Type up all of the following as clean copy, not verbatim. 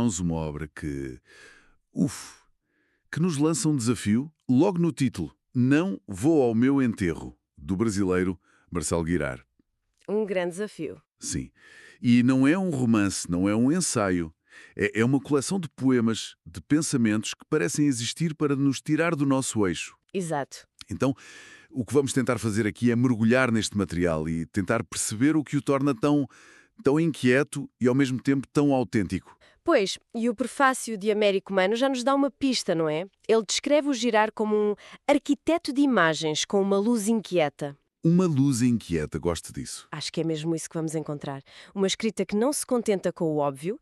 Uma obra uf, que nos lança um desafio logo no título. Não vou ao meu enterro, do brasileiro Marcelo Guirar. Um grande desafio. Sim. E não é um romance, não é um ensaio. É uma coleção de poemas, de pensamentos que parecem existir para nos tirar do nosso eixo. Exato. Então, o que vamos tentar fazer aqui é mergulhar neste material e tentar perceber o que o torna tão inquieto e ao mesmo tempo tão autêntico. Pois, e o prefácio de Américo Mano já nos dá uma pista, não é? Ele descreve o Girard como um arquiteto de imagens com uma luz inquieta. Uma luz inquieta, gosto disso. Acho que é mesmo isso que vamos encontrar. Uma escrita que não se contenta com o óbvio,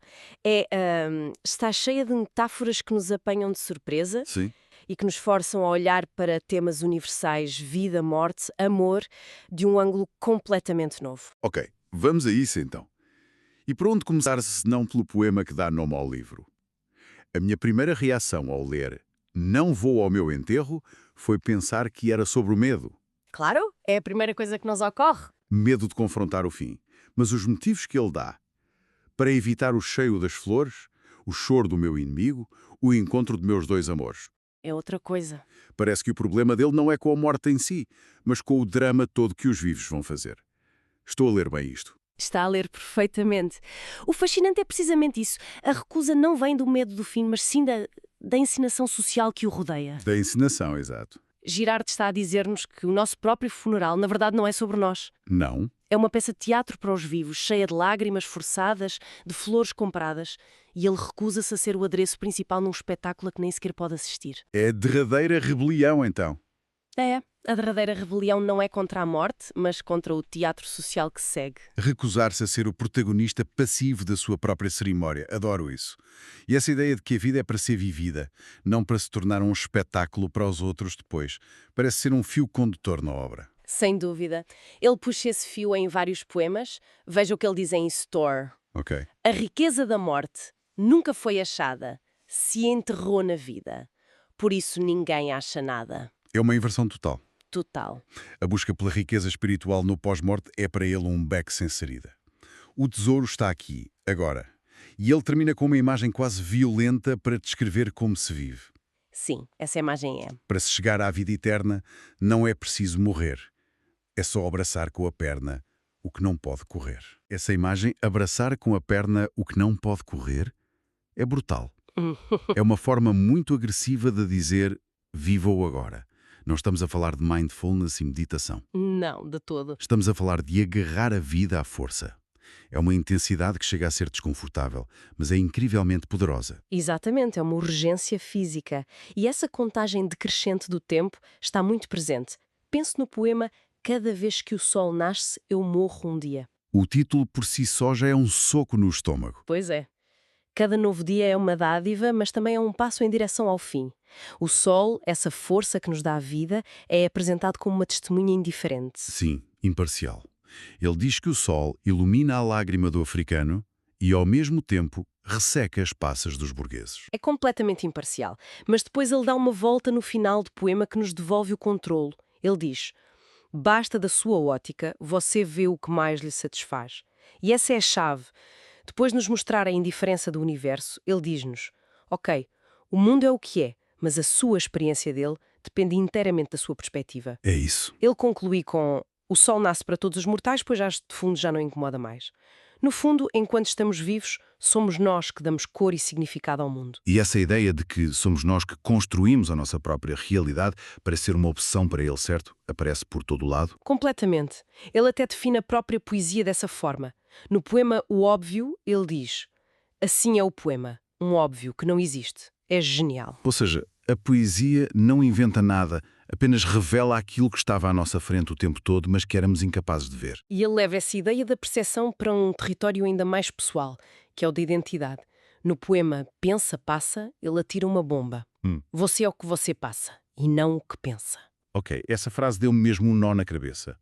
está cheia de metáforas que nos apanham de surpresa Sim. e que nos forçam a olhar para temas universais, vida, morte, amor, de um ângulo completamente novo. Ok, vamos a isso então. E por onde começar se não pelo poema que dá nome ao livro? A minha primeira reação ao ler Não vou ao meu enterro foi pensar que era sobre o medo. Claro, é a primeira coisa que nos ocorre. Medo de confrontar o fim. Mas os motivos que ele dá para evitar o cheio das flores, o choro do meu inimigo, o encontro de meus dois amores. É outra coisa. Parece que o problema dele não é com a morte em si, mas com o drama todo que os vivos vão fazer. Estou a ler bem isto. Está a ler perfeitamente. O fascinante é precisamente isso. A recusa não vem do medo do fim, mas sim da encenação social que o rodeia. Da encenação, exato. Girard está a dizer-nos que o nosso próprio funeral, na verdade, não é sobre nós. Não. É uma peça de teatro para os vivos, cheia de lágrimas forçadas, de flores compradas, e ele recusa-se a ser o adereço principal num espetáculo a que nem sequer pode assistir. É a derradeira rebelião, então. É, a derradeira rebelião não é contra a morte, mas contra o teatro social que segue. Recusar-se a ser o protagonista passivo da sua própria cerimónia. Adoro isso. E essa ideia de que a vida é para ser vivida, não para se tornar um espetáculo para os outros depois, parece ser um fio condutor na obra. Sem dúvida. Ele puxa esse fio em vários poemas. Veja o que ele diz em Store. Ok. A riqueza da morte nunca foi achada, se enterrou na vida. Por isso ninguém acha nada. É uma inversão total. Total. A busca pela riqueza espiritual no pós-morte é para ele um beco sem saída. O tesouro está aqui, agora. E ele termina com uma imagem quase violenta para descrever como se vive. Sim, essa imagem é. Para se chegar à vida eterna, não é preciso morrer. É só abraçar com a perna o que não pode correr. Essa imagem, abraçar com a perna o que não pode correr, é brutal. É uma forma muito agressiva de dizer viva o agora. Não estamos a falar de mindfulness e meditação. Não, de todo. Estamos a falar de agarrar a vida à força. É uma intensidade que chega a ser desconfortável, mas é incrivelmente poderosa. Exatamente, é uma urgência física. E essa contagem decrescente do tempo está muito presente. Pense no poema Cada vez que o sol nasce, eu morro um dia. O título por si só já é um soco no estômago. Pois é. Cada novo dia é uma dádiva, mas também é um passo em direção ao fim. O sol, essa força que nos dá a vida, é apresentado como uma testemunha indiferente. Sim, imparcial. Ele diz que o sol ilumina a lágrima do africano e, ao mesmo tempo, resseca as passas dos burgueses. É completamente imparcial, mas depois ele dá uma volta no final do poema que nos devolve o controlo. Ele diz: basta da sua ótica, você vê o que mais lhe satisfaz. E essa é a chave. Depois de nos mostrar a indiferença do universo, ele diz-nos: ok, o mundo é o que é, mas a sua experiência dele depende inteiramente da sua perspectiva. É isso. Ele conclui com: o sol nasce para todos os mortais, pois já de fundo já não incomoda mais. No fundo, enquanto estamos vivos, somos nós que damos cor e significado ao mundo. E essa ideia de que somos nós que construímos a nossa própria realidade parece ser uma opção para ele, certo? Aparece por todo o lado. Completamente. Ele até define a própria poesia dessa forma. No poema O Óbvio, ele diz: assim é o poema, um óbvio que não existe. É genial. Ou seja, a poesia não inventa nada, apenas revela aquilo que estava à nossa frente o tempo todo, mas que éramos incapazes de ver. E ele leva essa ideia da percepção para um território ainda mais pessoal, que é o da identidade. No poema Pensa, Passa, ele atira uma bomba. Você é o que você passa, e não o que pensa. Ok, essa frase deu-me mesmo um nó na cabeça.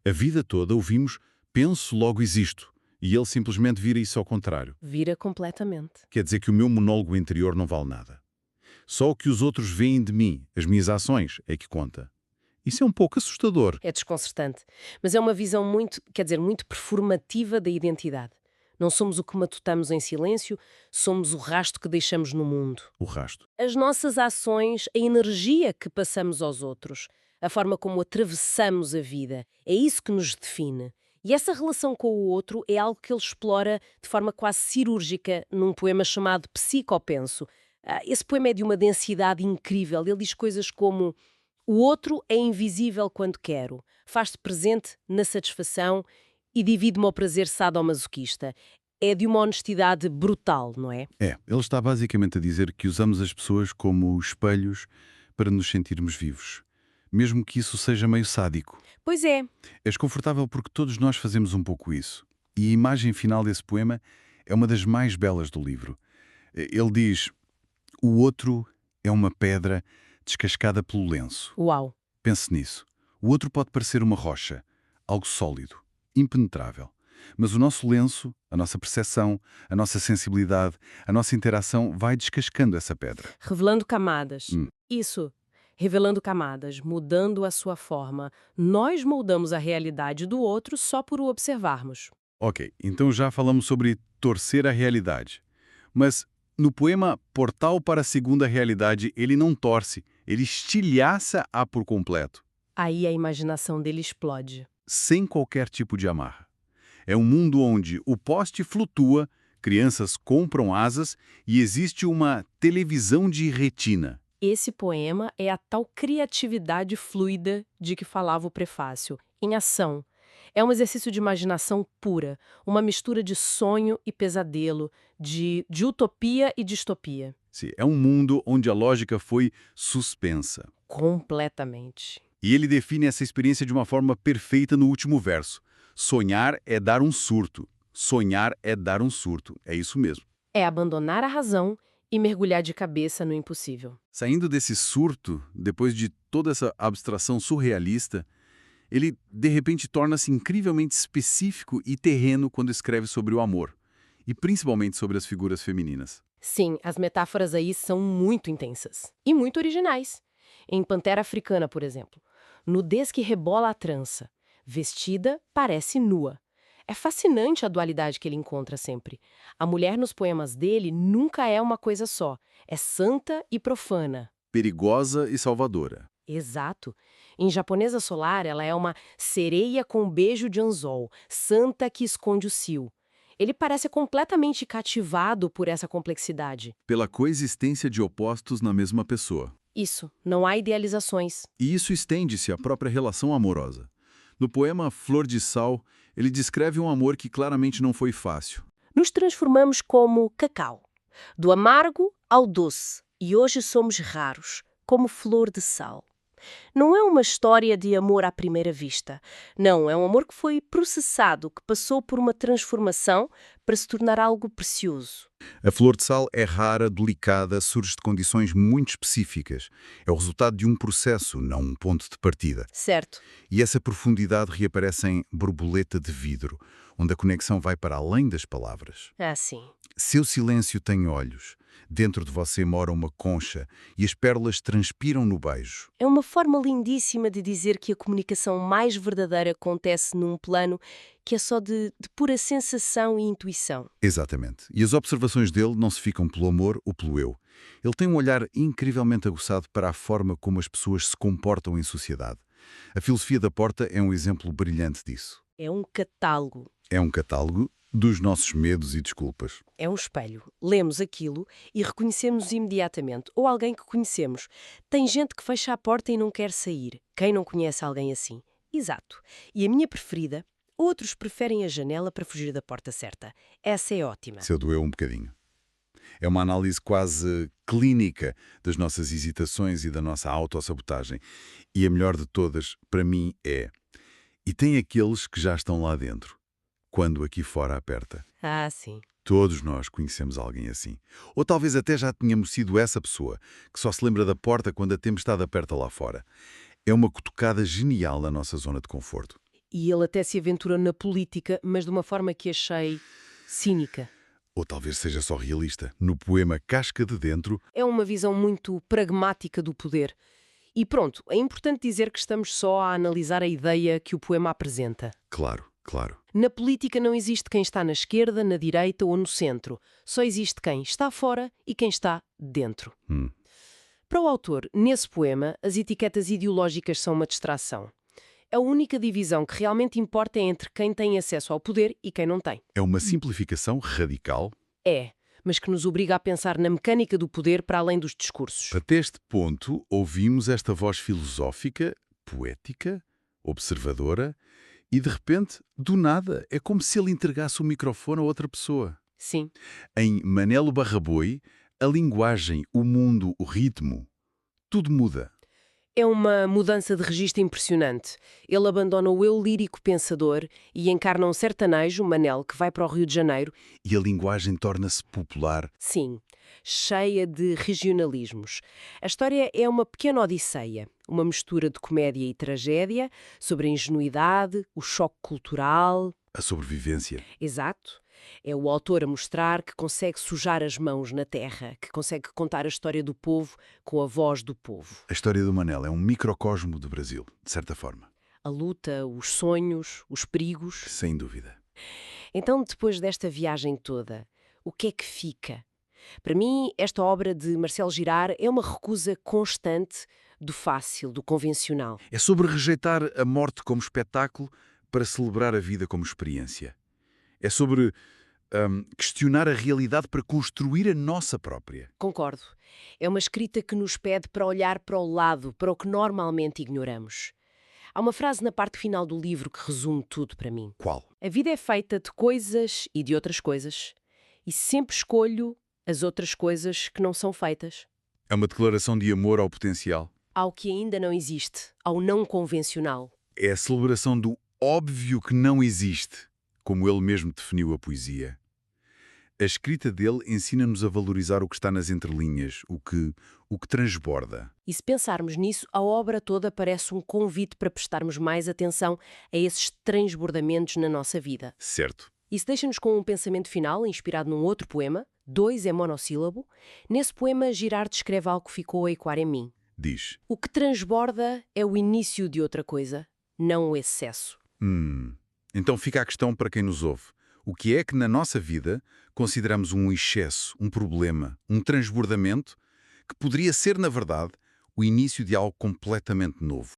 A vida toda ouvimos penso, logo existo, e ele simplesmente vira isso ao contrário. Vira completamente. Quer dizer que o meu monólogo interior não vale nada. Só o que os outros veem de mim, as minhas ações, é que conta. Isso é um pouco assustador. É desconcertante. Mas é uma visão muito performativa da identidade. Não somos o que matutamos em silêncio, somos o rasto que deixamos no mundo. O rasto. As nossas ações, a energia que passamos aos outros, a forma como atravessamos a vida, é isso que nos define. E essa relação com o outro é algo que ele explora de forma quase cirúrgica num poema chamado Psicopenso. Esse poema é de uma densidade incrível. Ele diz coisas como: o outro é invisível quando quero, faz-se presente na satisfação e divide-me ao prazer sadomasoquista. É de uma honestidade brutal, não é? Ele está basicamente a dizer que usamos as pessoas como espelhos para nos sentirmos vivos. Mesmo que isso seja meio sádico. Pois é. É desconfortável porque todos nós fazemos um pouco isso. E a imagem final desse poema é uma das mais belas do livro. Ele diz: o outro é uma pedra descascada pelo lenço. Uau! Pense nisso. O outro pode parecer uma rocha, algo sólido, impenetrável. Mas o nosso lenço, a nossa percepção, a nossa sensibilidade, a nossa interação vai descascando essa pedra. Revelando camadas. Isso. Revelando camadas, mudando a sua forma. Nós moldamos a realidade do outro só por o observarmos. Ok, então já falamos sobre torcer a realidade. Mas no poema Portal para a Segunda Realidade, ele não torce, ele estilhaça-a por completo, Aí a imaginação dele explode. sem qualquer tipo de amarra. É um mundo onde o poste flutua, crianças compram asas e existe uma televisão de retina. Esse poema é a tal criatividade fluida de que falava o prefácio, em ação. É um exercício de imaginação pura, uma mistura de sonho e pesadelo, de utopia e distopia. Sim, é um mundo onde a lógica foi suspensa. Completamente. E ele define essa experiência de uma forma perfeita no último verso. Sonhar é dar um surto. Sonhar é dar um surto. É isso mesmo. É abandonar a razão e mergulhar de cabeça no impossível. Saindo desse surto, depois de toda essa abstração surrealista, ele de repente torna-se incrivelmente específico e terreno quando escreve sobre o amor, e principalmente sobre as figuras femininas. Sim, as metáforas aí são muito intensas e muito originais. Em Pantera Africana, por exemplo, nudez que rebola a trança, vestida parece nua. É fascinante a dualidade que ele encontra sempre. A mulher nos poemas dele nunca é uma coisa só, é santa e profana. Perigosa e salvadora. Exato. Em Japonesa Solar, ela é uma sereia com beijo de anzol, santa que esconde o cio. Ele parece completamente cativado por essa complexidade. Pela coexistência de opostos na mesma pessoa. Isso, não há idealizações. E isso estende-se à própria relação amorosa. No poema Flor de Sal, ele descreve um amor que claramente não foi fácil. Nos transformamos como cacau, do amargo ao doce, e hoje somos raros, como flor de sal. Não é uma história de amor à primeira vista. Não, é um amor que foi processado, que passou por uma transformação para se tornar algo precioso. A flor de sal é rara, delicada, surge de condições muito específicas. É o resultado de um processo, não um ponto de partida. Certo. E essa profundidade reaparece em Borboleta de Vidro, onde a conexão vai para além das palavras. Ah, sim. Seu silêncio tem olhos. Dentro de você mora uma concha e as pérolas transpiram no beijo. É uma forma lindíssima de dizer que a comunicação mais verdadeira acontece num plano que é só de pura sensação e intuição. Exatamente. E as observações dele não se ficam pelo amor ou pelo eu. Ele tem um olhar incrivelmente aguçado para a forma como as pessoas se comportam em sociedade. A filosofia da Porta é um exemplo brilhante disso. É um catálogo. É um catálogo dos nossos medos e desculpas. É um espelho. Lemos aquilo e reconhecemos imediatamente. Ou alguém que conhecemos. Tem gente que fecha a porta e não quer sair. Quem não conhece alguém assim? Exato. E a minha preferida, outros preferem a janela para fugir da porta certa. Essa é ótima. Seu doeu um bocadinho. É uma análise quase clínica das nossas hesitações e da nossa autossabotagem. E a melhor de todas, para mim, é: e tem aqueles que já estão lá dentro, quando aqui fora aperta. Ah, sim. Todos nós conhecemos alguém assim. Ou talvez até já tenhamos sido essa pessoa, que só se lembra da porta quando a tempestade aperta lá fora. É uma cutucada genial na nossa zona de conforto. E ele até se aventura na política, mas de uma forma que achei cínica. Ou talvez seja só realista. No poema Casca de Dentro, É uma visão muito pragmática do poder. E pronto, é importante dizer que estamos só a analisar a ideia que o poema apresenta. claro, Claro. Na política não existe quem está na esquerda, na direita ou no centro. Só existe quem está fora e quem está dentro. Para o autor, nesse poema, as etiquetas ideológicas são uma distração. A única divisão que realmente importa é entre quem tem acesso ao poder e quem não tem. É uma simplificação radical. É, mas que nos obriga a pensar na mecânica do poder para além dos discursos. Até este ponto, ouvimos esta voz filosófica, poética, observadora, e de repente, do nada, é como se ele entregasse o microfone a outra pessoa. Sim. Em Manelo Barraboi, a linguagem, o mundo, o ritmo, tudo muda. É uma mudança de registro impressionante. Ele abandona o eu lírico pensador e encarna um sertanejo, Manel, que vai para o Rio de Janeiro. E a linguagem torna-se popular. Sim, cheia de regionalismos. A história é uma pequena odisseia, uma mistura de comédia e tragédia, sobre a ingenuidade, o choque cultural. A sobrevivência. Exato. É o autor a mostrar que consegue sujar as mãos na terra, que consegue contar a história do povo com a voz do povo. A história do Manel é um microcosmo do Brasil, de certa forma. A luta, os sonhos, os perigos. Sem dúvida. Então, depois desta viagem toda, o que é que fica? Para mim, esta obra de Marcelo Girard é uma recusa constante do fácil, do convencional. É sobre rejeitar a morte como espetáculo para celebrar a vida como experiência. É sobre questionar a realidade para construir a nossa própria. Concordo. É uma escrita que nos pede para olhar para o lado, para o que normalmente ignoramos. Há uma frase na parte final do livro que resume tudo para mim. Qual? A vida é feita de coisas e de outras coisas, e sempre escolho as outras coisas que não são feitas. É uma declaração de amor ao potencial. Ao que ainda não existe, ao não convencional. É a celebração do óbvio que não existe, como ele mesmo definiu a poesia. A escrita dele ensina-nos a valorizar o que está nas entrelinhas, o que transborda. E se pensarmos nisso, a obra toda parece um convite para prestarmos mais atenção a esses transbordamentos na nossa vida. Certo. Isso deixa-nos com um pensamento final, inspirado num outro poema, 2 é monossílabo. Nesse poema, Girard descreve algo que ficou a ecoar em mim. Diz. O que transborda é o início de outra coisa, não o excesso. Então fica a questão para quem nos ouve. O que é que na nossa vida consideramos um excesso, um problema, um transbordamento, que poderia ser, na verdade, o início de algo completamente novo?